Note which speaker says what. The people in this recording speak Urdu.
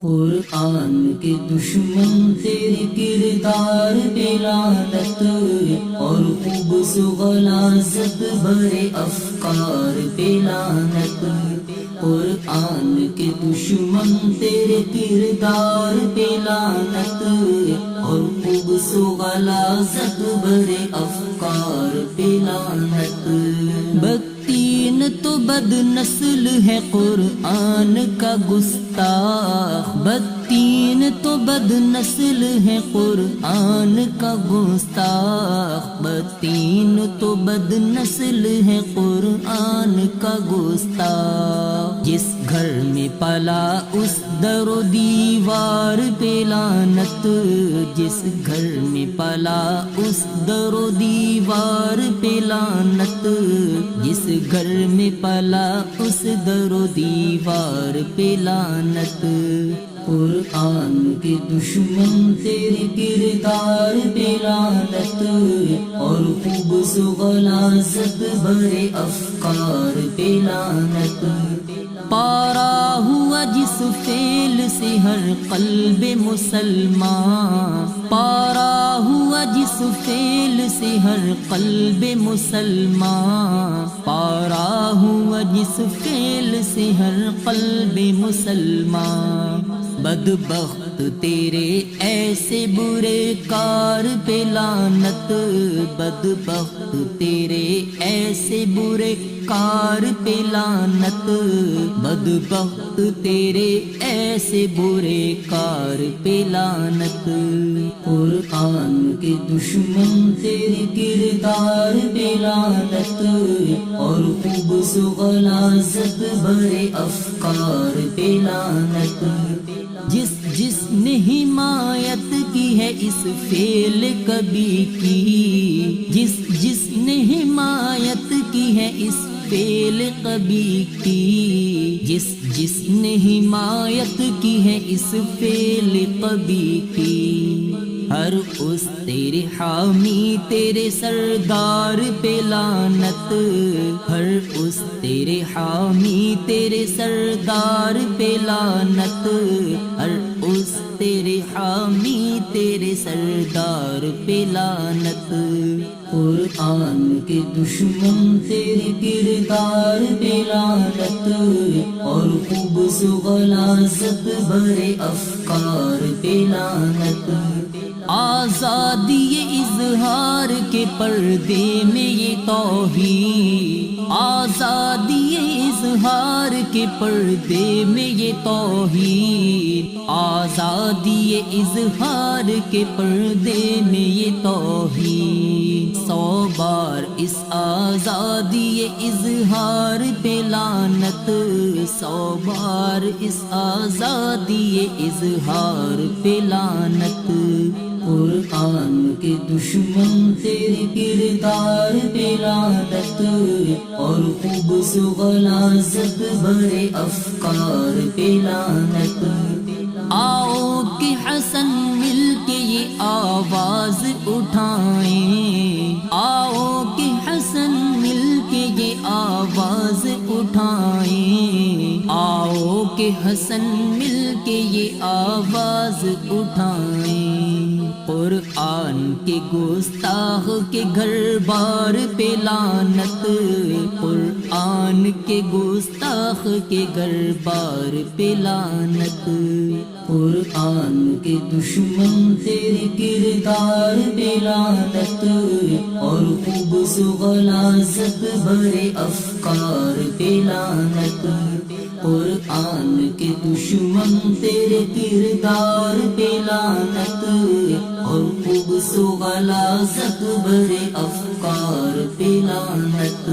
Speaker 1: قرآن کے دشمن تیرے کردار پہ لعنت اور خوبص و غلاظت بھرے افکار پہ لعنت۔ قرآن کے دشمن تیرے کردار پہ لعنت اور خوبص و غلاظت بھرے افکار پہ لعنت۔ بدتین تو بد نسل ہے قرآن کا گستاخ، بدتین تو بد نسل ہے قرآن کا گستاخ، بدتین تو بد نسل ہے قرآن کا گستاخ۔ جس گھر میں پلا اس در و دیوار پہ لعنت، جس گھر میں پلا اس در و دیوار پہ لعنت، جس گھر میں پلا اس در و دیوار پہ لعنت۔ قرآن کے دشمن تیرے کردار پہ لعنت اور خوبص و غلاظت بھرے افکار پہ لعنت۔ پارا ہوا جس فعل سے ہر قلب مسلمان، پارا ہوا جس فعل سے ہر قلب مسلمان، پارا ہوا جس فعل سے ہر قلب مسلمان۔ بدبخت تیرے ایسے برے کار پہ لعنت، بدبخت تیرے ایسے برے کار پہ لعنت، بدبخت تیرے ایسے برے کار پہ لعنت۔ قرآن کے دشمن تیرے کردار پہ لعنت اور خوبص و غلاظت بھرے افکار پہ لعنت۔ جس نے حمایت کی ہے اس فعل کبھی کی، جس نے حمایت کی ہے اس فعل کبھی کی، جس نے حمایت کی ہے اس فعل کبھی کی، ہر اس تیرے حامی تیرے سردار پہ لعنت، ہر اس تیرے حامی تیرے سردار پہ لعنت، ہر اس تیرے حامی تیرے سردار پہ لعنت۔ قرآن کے دشمن تیرے کردار پہ لعنت اور خوبص و غلاظت بھرے افکار پہ لعنت۔ آزادی اظہار کے پردے میں یہ توہین، آزادی اظہار کے پردے میں یہ توہین، آزادی اظہار کے پردے میں یہ توہین۔ 100 بار اس آزادی اظہار پہ لعنت، 100 بار اس آزادی اظہار پہ لعنت۔ قرآن کے دشمن تیرے کردار پہ لعنت اور خوبص و غلاظت بھرے افکار پہ لعنت۔ آؤ کہ حسن مل کے یہ آواز اٹھائیں، آؤ کہ حسن مل کے یہ آواز اٹھائیں، آؤ کہ حسن مل کے یہ آواز اٹھائیں۔ قرآن کے گستاخ کے گھر بار پہ لعنت، قرآن کے گستاخ کے گھر بار پہ لعنت۔ قرآن کے دشمن تیرے کردار پہ لعنت اور خوبص و غلاظت بھرے افکار پہ لعنت۔ قرآن کے دشمن تیرے کردار پہ لعنت اور خوبص و غلاظت بھرے افکار پہ لعنت۔